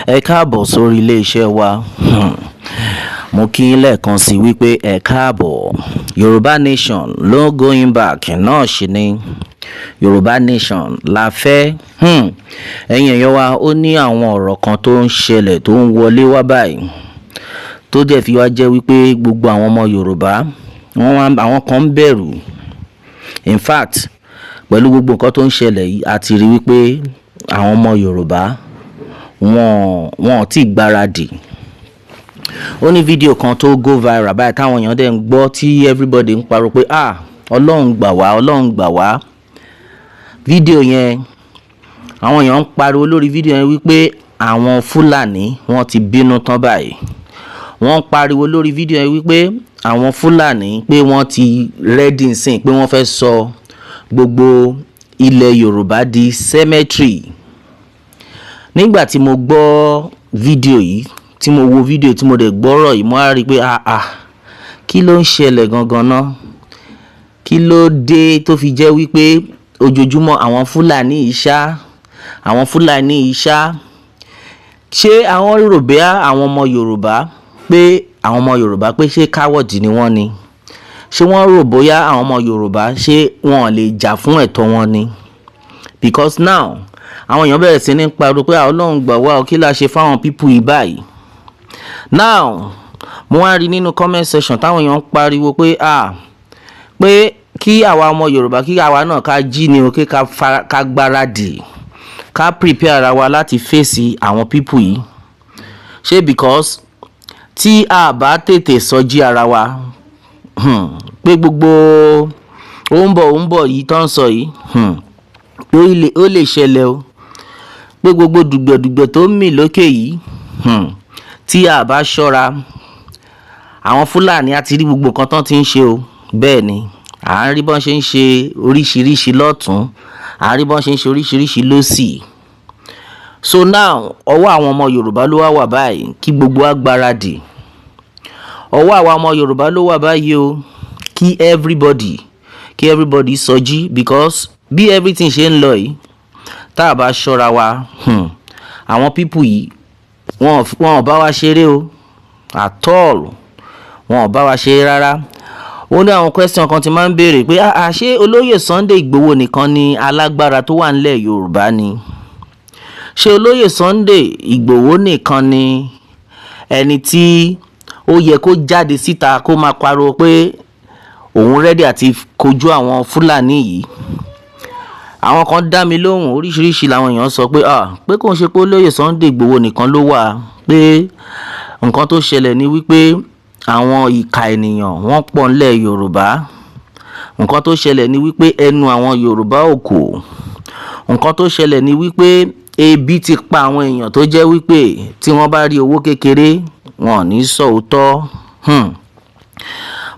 Ẹ káàbọ̀ sórí ilé-iṣẹ́ wa. Mo kí yín lẹ́ẹ̀kan sí wípé ẹ káàbọ̀. Yoruba Nation no going back náà ṣì ni. Yoruba Nation la fẹ́. Ẹ̀yin èèyàn wa, ó ní àwọn ọ̀rọ̀ kan tó ń ṣẹlẹ̀ tó ń wọlé wá báyìí. Tó dẹ̀ fi wá jẹ́ wípé gbogbo àwọn ọmọ Yorùbá, àwọn kan ń bẹ̀rù. In fact, pẹ̀lú gbogbo nǹkan tó ń ṣẹlẹ̀ yìí, a ti rí wípé àwọn ọmọ Yorùbá wọn ò tí gbáradì. Ó ní fídíò kan tó go viral báyìí táwọn èèyàn dẹ̀ ń gbọ́ tí everybody ń pariwo pé Ọlọ́run gbà wá, Ọlọ́run gbà wá. Fídíò yẹn, àwọn èèyàn ń pariwo lórí fídíò yẹn wípé àwọn Fulani wọ́n ti bínú tán báyìí. Wọ́n ń pariwo lórí fídíò yẹn wípé àwọn Fulani pé wọ́n ti ready nsìn pé wọ́n fẹ́ sọ gbogbo ilẹ̀ Yorùbá di cemetery. Nígbà tí mo gbọ́ fídíò yìí, tí mo wo fídíò tí mo dẹ̀ gbọ́rọ̀ yìí, mo á rí pé kí ló ń ṣẹlẹ̀ gangan náà? Kí ló dé tó fi jẹ́ wípé ojoojúmọ́ àwọn Fulani yìí ṣá, àwọn Fulani yìí ṣá? Ṣé àwọn rò bóyá àwọn ọmọ Yorùbá pé ṣé coward ni wọ́n ni? Ṣé wọ́n rò bóyá àwọn ọmọ Yorùbá ṣé wọn lè jà fún ẹ̀tọ́ wọn ni? Because now àwọn èèyàn bẹ̀rẹ̀ sí ní pariwo pé Ọlọ́run gbà wá, kí la ṣe fáwọn people yìí báyìí. Now mo wá rí nínú comment section táwọn èèyàn ń pariwo pé pé kí àwa ọmọ Yorùbá, kí àwa náà ká jí ni o, kí ká gbáradì, ká prepare ara wa láti face àwọn people yìí. Ṣé because tí a bá tètè sọjí ara wa, pé gbogbo ó ń bọ̀ yìí tó ń sọ yìí, ó lè ṣẹlẹ̀ o. Pé gbogbo dùgbẹ̀dùgbẹ̀ tó ń mì lókè yìí, tí a bá ṣọ́ra, àwọn Fulani á ti rí gbogbo nǹkan tán ti ń ṣe o. Bẹ́ẹ̀ ni, à ń rí bọ́n ṣe ń ṣe oríṣiríṣi lọ́tún, à ń rí bọ́n ṣe ń ṣe oríṣiríṣi lósì. So now, ọwọ́ àwọn ọmọ Yorùbá ló wà báyìí kí gbogbo wa gbáradì. Ọwọ́ àwa ọmọ Yorùbá ló wà báyìí o, kí everybody sọjí, because bí everything ṣe ń lọ yìí, tá a bá ṣọ́ra wa, àwọn people yìí wọn ò bá wa ṣeré o, at all. Wọn ò bá wa ṣeré rárá. Ó ní àwọn question kan tí máa ń béèrè pé ṣé olóyè Sunday Igboho nìkan ni alágbára tó wà nílẹ̀ Yorùbá ni? Ṣé olóyè Sunday Igboho nìkan ni ẹni tí ó yẹ kó jáde síta kó máa pariwo pé òun ready àti kojú àwọn Fulani yìí? Àwọn kan dá mi lóhùn, oríṣiríṣi làwọn èèyàn sọ pé kò ń ṣe pé olóyè Sunday Igboho nìkan ló wà, pé nǹkan tó ṣẹlẹ̀ ni wípé àwọn ìka ènìyàn wọ́n pọ̀ nílẹ̀ Yorùbá. Nǹkan tó ṣẹlẹ̀ ni wípé ẹnu àwọn Yorùbá ò kò. Nǹkan tó ṣẹlẹ̀ ni wípé ebi ti pa àwọn èèyàn tó jẹ́ wípé tí wọ́n bá rí owó kékeré wọn ò ní sọ òótọ́.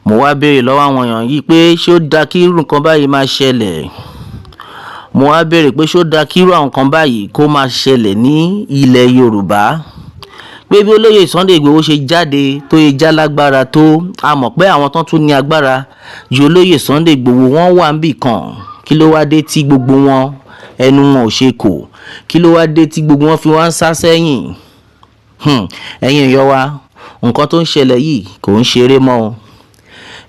Mo wá béèrè lọ́wọ́ àwọn èèyàn yìí pé ṣé ó dá kí irú nǹkan báyìí máa ṣẹlẹ̀? Mo wá béèrè pé ṣé ó dá kí irú àwọn nǹkan báyìí kó máa ṣẹlẹ̀ ní ilẹ̀ Yorùbá? Pé bí olóyè Sunday Igboho ṣe jáde tó yẹ já lágbára tó, a mọ̀ pé àwọn tán tún ní agbára ju olóyè Sunday Igboho wọ́n wà níbì kan. Kí ló wá dé tí gbogbo wọn ẹnu wọn ò ṣe kò? Kí ló wá dé tí gbogbo wọn fi wá ń sá sẹ́yìn? Ẹ̀yin èèyàn wa, nǹkan tó ń ṣẹlẹ̀ yìí kò ń ṣeré mọ́ o.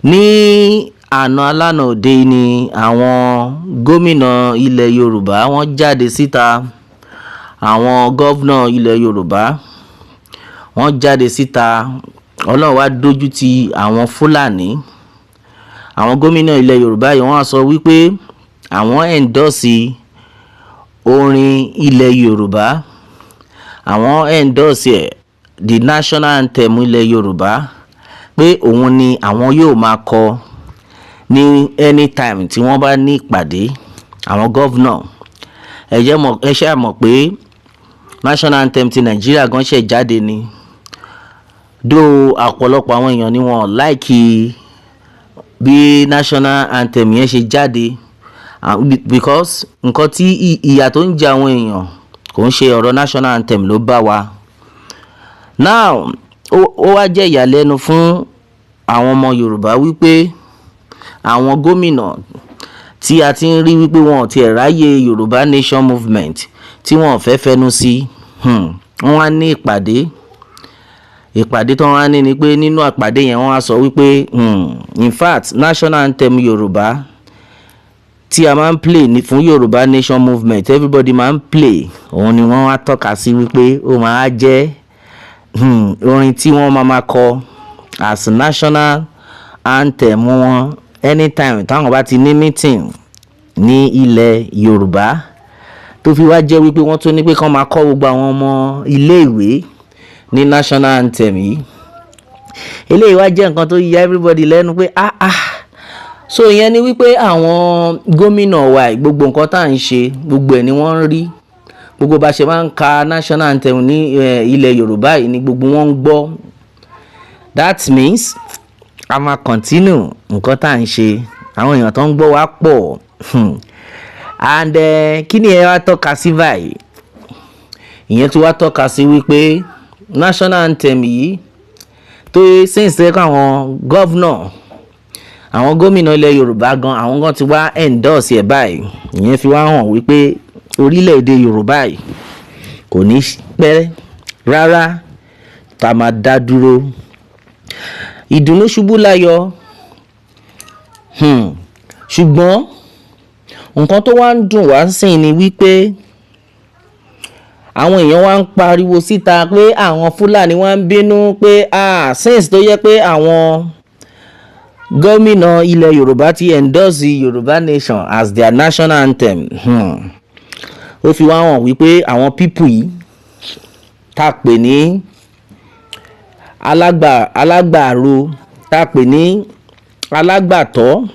Ní àná alánà òde ni àwọn gómìnà ilẹ̀ Yorùbá wọ́n jáde síta, àwọn gọ́vnà ilẹ̀ Yorùbá wọ́n jáde síta. Ọlọ́run wá dójú ti àwọn Fulani. Àwọn gómìnà ilẹ̀ Yorùbá yìí wọ́n á sọ wípé àwọn endorse orin ilẹ̀ Yorùbá, àwọn endorse the national anthem ilẹ̀ Yorùbá, pé òun ni àwọn yóò máa kọ ní anytime tí wọ́n bá ní ìpàdé. Àwọn gọ́vnà, ẹ ṣáà mọ̀ pé national anthem ti Nàìjíríà gan ṣẹ̀ jáde ni. Dó ọ̀pọ̀lọpọ̀ àwọn èèyàn ni wọ́n like bí national anthem yẹn ṣe jáde, because nǹkan tí ìyà tó ń jẹ àwọn èèyàn kò ń ṣe ọ̀rọ̀ national anthem ló bá wa. Now ó wá jẹ́ ìyàlẹ́nu fún àwọn ọmọ Yorùbá wípé àwọn gómìnà tí a ti ń rí wípé wọn ò tiẹ̀ ráyè Yorùbá Nation Movement tí wọn ò fẹ́ fẹnu sí, wọ́n wá ní ìpàdé tó wọ́n á ní ni pé nínú àpàdé yẹn wọ́n á sọ wípé in fact national anthem Yorùbá tí a máa ń play fún Yorùbá nation movement everybody máa ń play òun ni wọ́n wá tọ́ka sí wípé ó máa jẹ́ orin tí wọ́n máa kọ as national anthem wọn anytime táwọn bá ti ní meeting ní ilẹ̀ Yorùbá tó fi wá jẹ́ wípé wọ́n tún ní pé kán máa kọ́ gbogbo àwọn ọmọ iléèwé ní national anthem yìí. Eléyìí wá jẹ́ nǹkan tó ya everybody lẹ́nu pé so ìyẹn ni wípé àwọn gómìnà wa gbogbo nǹkan tá à ń ṣe gbogbo ẹ̀ ni wọ́n ń rí, gbogbo bá ṣe máa ń ka national anthem ní ilẹ̀ Yorùbá yìí ni gbogbo wọn ń gbọ́. That means a máa continue nǹkan tá à ń ṣe, àwọn èèyàn tó ń gbọ́ wa pọ̀ and kí ni ẹ wá tọ́ka sí báyìí? Ìyẹn tí wá tọ́ka sí wípé national anthem yìí tó since àwọn àwọn gómìnà ilẹ̀ Yorùbá gan àwọn gan ti wá endorse ẹ̀ báyìí. Ìyẹn fi wá hàn wípé orílẹ̀-èdè Yorùbá yìí kò ní pẹ́ rárá tá máa dá dúró. Ìdùnnú ṣubú láyọ̀ ṣùgbọ́n nǹkan tó wá ń dùn wá sìn ni wípé àwọn èèyàn wá ń pariwo síta pé àwọn Fúlàní wá ń bínú pé since tó yẹ pé àwọn gómìnà ilẹ̀ Yorùbá ti endorse Yorùbá nation as their national anthem ó fi wá hàn wípé àwọn people yìí tá pè ní alágbàro tá pè ní alágbàtọ́.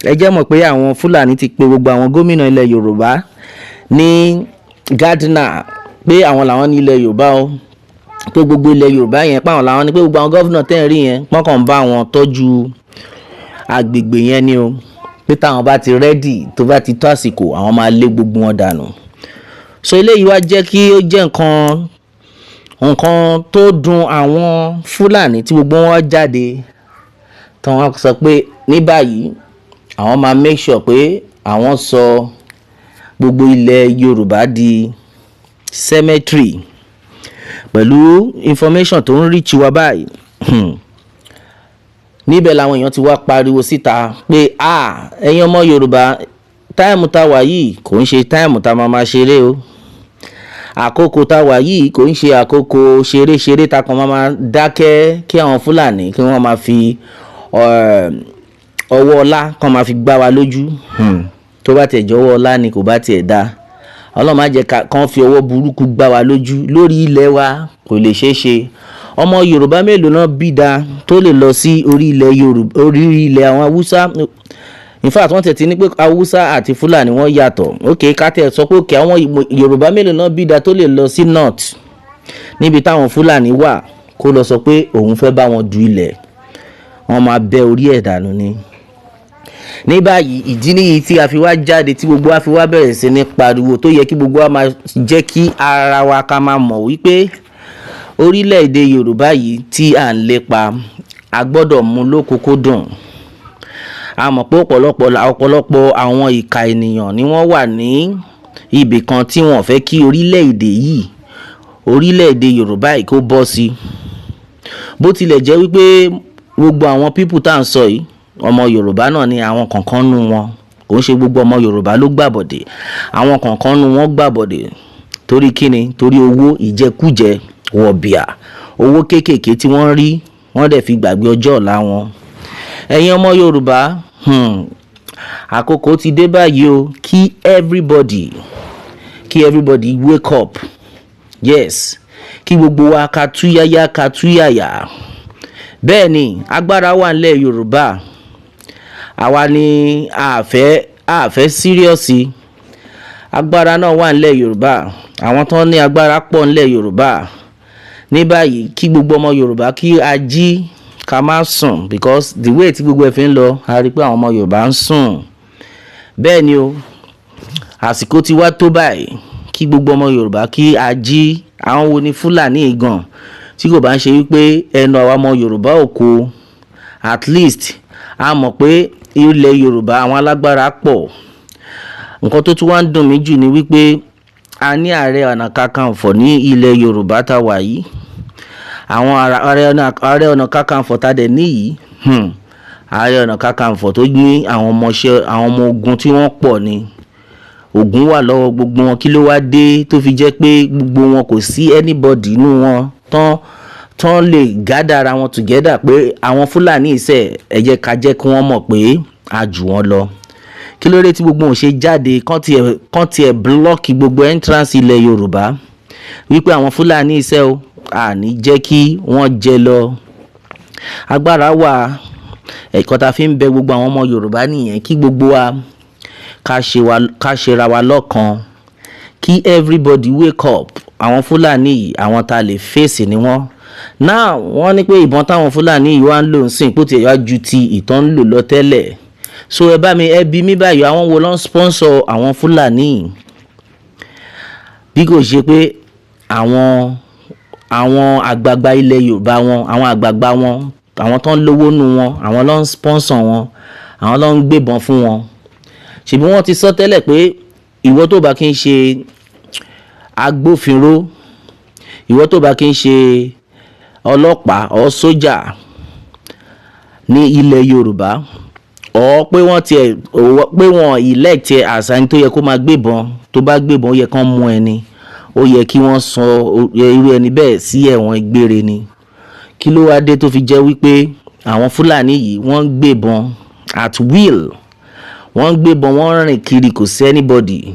Ẹ jẹ́ mọ̀ pé àwọn Fúlàní ti pe gbogbo àwọn gómìnà ilẹ̀ Yorùbá ní gardener pé àwọn làwọn ní ilẹ̀ Yorùbá o, pé gbogbo ilẹ̀ Yorùbá yẹn pé àwọn làwọn ní, pé gbogbo àwọn gómìnà tẹ́ ń rí yẹn wọ́n kàn ń bá wọn tọ́jú agbègbè yẹn ni o, pé táwọn bá ti ready tó bá ti tó àsìkò àwọn máa lé gbogbo wọn dànù. So eléyìí wá jẹ́ kí ó jẹ́ nǹkan tó dùn àwọn Fúlàní tí gbogbo wọn jáde tí wọ́n sọ pé ní báyìí àwọn máa make sure pé àwọn sọ gbogbo ilẹ̀ Yorùbá di cemetery pẹ̀lú information tó ń reach wa báyìí. Níbẹ̀ làwọn èèyàn ti wá pariwo síta pé ẹ̀yin ọmọ Yorùbá táìmù tá wà yìí kò ń ṣe táìmù tá máa ṣeré o, àkókò tá wà yìí kò ń ṣe àkókò ṣeré tá kan máa dákẹ́ kí àwọn Fúlàní kí wọ́n máa fi ọwọ́ ọlá kan máa fi gbá wa lójú. Tó bá tiẹ̀ jọ̀wọ́ ọlá ni kò bá tiẹ̀ dá, Ọlọ́run má jẹ́ kán fi ọwọ́ burúkú gbá wa lójú lórí ilẹ̀ wa, kò lè ṣeé ṣe. Ọmọ Yorùbá mélòó náà bí da tó lè lọ sí orí ilẹ̀ àwọn Haúsá? In fact wọ́n tẹ̀tí ní pé Haúsá àti Fúlàní wọ́n yàtọ̀. Ok, kátẹ́ sọ pé àwọn Yorùbá mélòó náà bí da tó lè lọ sí north níbi táwọn Fúlàní wà kó lọ sọ pé òun fẹ́ bá wọn du ilẹ̀, wọ́n máa bẹ orí ẹ̀ dànù ni. Ní báyìí ìdí nìyí tí a fi wá jáde tí gbogbo wa fi wá bẹ̀rẹ̀ sí ní pariwo tó yẹ kí gbogbo wa máa jẹ́ kí ara wa ká máa mọ̀ wípé orílẹ̀-èdè Yorùbá yìí tí à ń lépa a gbọ́dọ̀ mú lókùnkúndùn. A mọ̀ pé ọ̀pọ̀lọpọ̀ àwọn ìka ènìyàn ni wọ́n wà ní ibì kan tí wọ́n fẹ́ kí orílẹ̀-èdè Yorùbá yìí kó bọ́ sí. Bó tilẹ̀ jẹ́ wípé gbogbo àwọn people tá à ń sọ yìí ọmọ Yorùbá náà ni àwọn kankan nù wọn, kò ń ṣe gbogbo ọmọ Yorùbá ló gbàbọ̀dè, àwọn kankan nù wọn gbàbọ̀dè. Torí kíni? Torí owó ìjẹkújẹ wọ̀bìà, owó kéékèèké tí wọ́n rí wọ́n dẹ̀ fi gbàgbé ọjọ́ ọ̀la wọn. Ẹ̀yin ọmọ Yorùbá àkókò ti dé báyìí o, kí everybody wake up. Yes, kí gbogbo wa ká túyáyá. Bẹ́ẹ̀ ni agbára wà nílẹ̀ Yorùbá, àwa ni àfẹ́ síríọ̀sì. Agbára náà wà nílẹ̀ Yorùbá, àwọn tó ní agbára pọ̀ nílẹ̀ Yorùbá. Ní báyìí kí gbogbo ọmọ Yorùbá kí a jí ká má sùn, because the way tí gbogbo ẹ̀ fi ń lọ a rí pé àwọn ọmọ Yorùbá ń sùn. Bẹ́ẹ̀ ni o, àsìkò ti wá tó báyìí kí gbogbo ọmọ Yorùbá kí a jí. Àwọn wo ni Fúlàní gan tí kò bá ń ṣe wípé ẹnu àwa ọmọ Yorùbá ò kò? At least a mọ̀ pé ilẹ̀ Yorùbá àwọn alágbára pọ̀. Nǹkan tó tún wá ń dùn mí jù ni wípé a ní Ààrẹ Ọ̀nà Kakanfò ní ilẹ̀ Yorùbá tá wà yìí. Àwọn Ààrẹ Ọ̀nà Kakanfò tá dẹ̀ níyìí, Ààrẹ Ọ̀nà Kakanfò tó ní àwọn ọmọ ogun tí wọ́n pọ̀ ni. Ogun wà lọ́wọ́ gbogbo wọn, kí ló wá dé tó fi jẹ́ pé gbogbo wọn kò sí anybody nínú wọn tán lè gather ara wọn together pé àwọn Fúlàní ìṣe ẹ jẹ́ ká jẹ́ kí wọ́n mọ̀ pé a jù wọ́n lọ. Kí ló dé tí gbogbo wọn ṣe jáde kán tiẹ̀ blọ́ọ̀kì gbogbo entrance ilẹ̀ Yorùbá wípé àwọn Fúlàní ìṣe o àní jẹ́ kí wọ́n jẹ lọ. Agbára wà, ẹ̀kọ́ ta fi ń bẹ gbogbo àwọn ọmọ Yorùbá nìyẹn, kí gbogbo wa ká ṣera wa lọ́kan, kí everybody wake up. Àwọn Fúlàní yìí àwọn tá lè face ni wọ́n. Now wọ́n ní pé ìbọn táwọn Fúlàní yìí wá ń lò ń sìn pé ó ti yá ju ti ìtàn ń lò lọ tẹ́lẹ̀. So ẹ bi mí báyìí, àwọn wo ló ń sponsor àwọn Fúlàní bí kò ṣe pé àwọn àgbààgbà ilẹ̀ Yorùbá wọn, àwọn àgbààgbà wọn, àwọn tó ń lówó nù wọn, àwọn ló ń sponsor wọn, àwọn ló ń gbébọn fún wọn. Ṣèbí wọ́n ti sọ tẹ́lẹ̀ pé ìwọ tó bá kí ń ṣe agbófinró, ìwọ tó bá kí ń ṣe ọlọ́pàá or sójà ní ilẹ̀ Yorùbá, or pé wọ́n elect ẹ as ẹni tó yẹ kó máa gbébọn, tó bá gbébọn ó yẹ kán mú ẹni, ó yẹ kí wọ́n sọ irú ẹni bẹ́ẹ̀ sí ẹ̀wọ̀n gbére ni. Kí ló wá dé tó fi jẹ́ wípé àwọn Fúlàní yìí wọ́n ń gbébọn at will, wọ́n ń gbébọn, wọ́n rìn kiri, kò sí anybody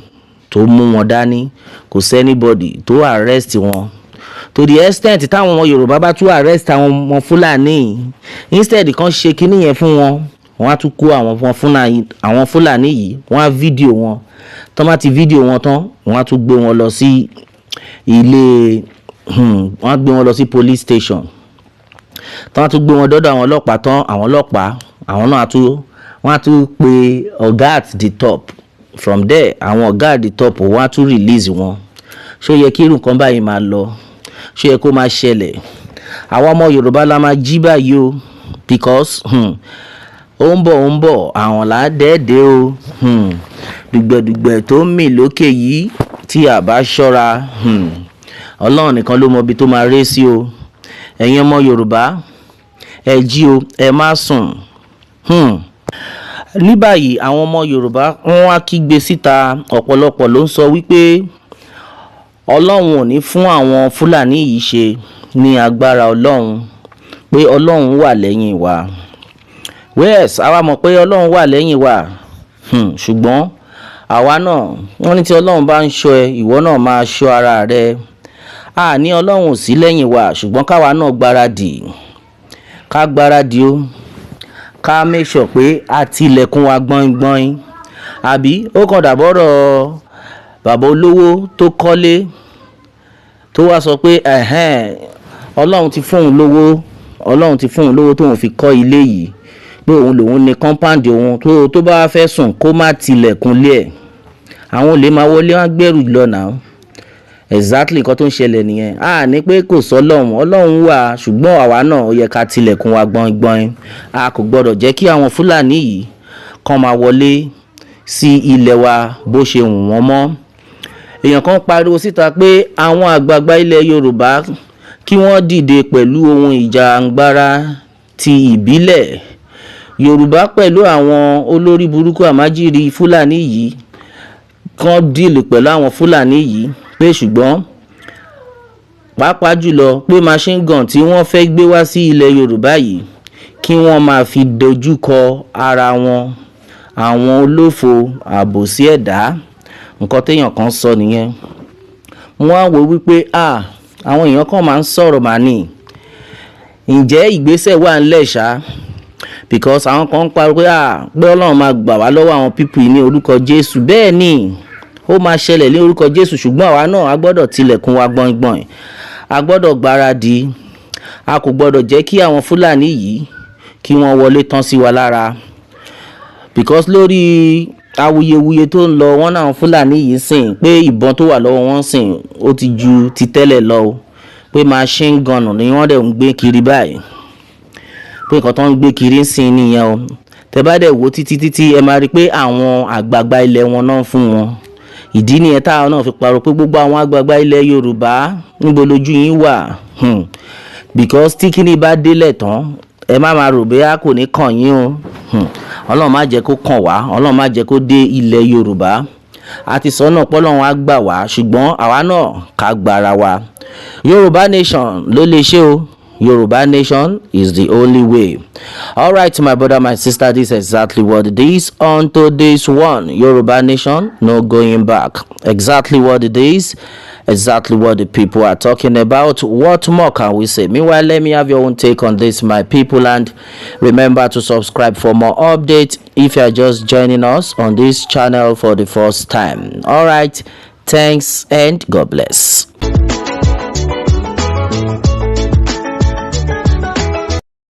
tó mú wọn dání, kò sí anybody tó arrest wọn. To the extent táwọn ọmọ Yorùbá bá tún arrest àwọn ọmọ Fúlàní, instead kan ṣe kinní yẹn fún wọn, wọ́n á tún kó àwọn Fúlàní yìí, wọ́n á fídíò wọn, tán bá ti fídíò wọn tán wọ́n á tún gbé wọn lọ sí wọ́n á gbé wọn lọ sí police station. Tán á tún gbé wọn dọ́dọ̀ àwọn ọlọ́pàá tán, àwọn ọlọ́pàá àwọn náà wọ́n á tún pe ọ̀gá at the top. From there àwọn ọ̀gá at the top wọ́n á tún release wọn. Ṣó yẹ kí irú nǹkan báyìí máa lọ? Ṣó yẹ kó máa ṣẹlẹ̀? Àwọn ọmọ Yorùbá la máa jí báyìí o, because ó ń bọ̀ àwọn làádẹ́ẹ̀dẹ́ o. Dùgbẹ̀dùgbẹ̀ tó ń mì lókè yìí tí a bá ṣọ́ra, Ọlọ́run nìkan ló mọ ibi tó máa ré sí o. Ẹ̀yin ọmọ Yorùbá ẹ jí o, ẹ má sùn. Ní báyìí àwọn ọmọ Yorùbá wọ́n wá kígbe síta, ọ̀pọ̀lọpọ̀ ló ń sọ wípé Ọlọ́run ò ní fún àwọn Fúlàní yìí ṣe ní agbára Ọlọ́run, pé Ọlọ́run wà lẹ́yìn wa. Yes, àwa mọ̀ pé Ọlọ́run wà lẹ́yìn wa, ṣùgbọ́n àwa náà, wọ́n ní tí Ọlọ́run bá ń ṣọ́ ẹ, ìwọ náà máa ṣọ́ ara rẹ. Ní Ọlọ́run ò sí lẹ́yìn wa, ṣùgbọ́n káwa náà gbáradì o, ká make sure pé a tilẹ̀kùn wa gbọ́n-gbọ́n. Àbí ó kàn dàbọ̀rọ̀ bàbá olówó tó kọ́lé tó wá sọ pé Ọlọ́run ti fún òun lówó tóun fi kọ́ ilé yìí, pé òun lòun ní compound òun, tó bá fẹ́ sùn kó má tilẹ̀kùn lé ẹ̀. Àwọn olè máa wọlé wá gbẹ́rù lọ náà. Exactly nǹkan tó ń ṣẹlẹ̀ nìyẹn. Ní pé kò sọ Ọlọ́run wà, ṣùgbọ́n àwa náà ó yẹ ká tilẹ̀kùn wa gbọ́n-gbọ́n. A kò gbọ́dọ̀ jẹ́ kí àwọn Fúlàní yìí kàn máa wọlé sí ilẹ̀ wa bó ṣe wù wọ́n mọ́. Èèyàn kan pariwo síta pé àwọn àgbààgbà ilẹ̀ Yorùbá kí wọ́n dìde pẹ̀lú ohun ìjà agbára ti ìbílẹ̀. Yorùbá pẹ̀lú àwọn olórí burúkú àmájìrí Fúlàní yìí kàn dìlù pẹ̀lú àwọn Fúlàní yìí, pé ṣùgbọ́n pàápàá jùlọ pé machine gun tí wọ́n fẹ́ gbé wá sí ilẹ̀ Yorùbá yìí kí wọ́n máa fi dojúkọ ara wọn, àwọn olófo àbòsí ẹ̀dá. Nǹkan téèyàn kan sọ nìyẹn. Wọ́n á wò wípé àwọn èèyàn kan máa ń sọ̀rọ̀ màní, ǹjẹ́ ìgbésẹ̀ wà ńlẹ̀ ṣá? Because àwọn kan ń pariwo pé Ọlọ́run máa gbà wá lọ́wọ́ àwọn people ní orúkọ Jésù. Bẹ́ẹ̀ ni ó máa ṣẹlẹ̀ ní orúkọ Jésù, ṣùgbọ́n àwa náà a gbọ́dọ̀ tilẹ̀kùn wa gbọ́n-gbọ́n. A gbọ́dọ̀ gbáradì. A kò gbọ́dọ̀ jẹ́ kí àwọn Fúlàní yìí kí wọ́n wọlé tán sí wa lára. Because lórí awuyewuye tó ń lọ, wọ́n náà Fúlàní yìí sìn pé ìbọn tó wà lọ́wọ́ wọn sìn ó ti ju ti tẹ́lẹ̀ lọ, pé machine gun ni wọ́n dẹ̀ ń gbé kiri báyìí, pé nǹkan tó ń gbé kiri ń sìn nìyẹn o. Tẹ́ bá dẹ̀ wò títí ẹ máa rí pé àwọn àgbààgbà ilẹ̀ wọn náà fún wọn, ìdí nìyẹn táwọn náà fi pariwo pé gbogbo àwọn àgbààgbà ilẹ̀ Yorùbá níbo lójú yín wà because tí kíní bá délẹ̀ tán ẹ má máa rò bóyá kò ní kàn yín o Ọlọ́run má jẹ́ kó kàn wá, Ọlọ́run má jẹ́ kó dé ilẹ̀ Yorùbá. Àti sọ́nà pọ́lọ́run á gbà wá ṣùgbọ́n àwa náà ká gbára wa. Yoruba nation ló lè ṣe o. Yoruba nation is the only way. All right, my brother, my sister, this is exactly what it is on today's one. Yoruba nation, no going back. Exactly what it is. Exactly what the people are talking about. What more can we say? Meanwhile, let me have your own take on this, my people, and remember to subscribe for more updates if you are just joining us on this channel for the first time. All right, thanks and God bless.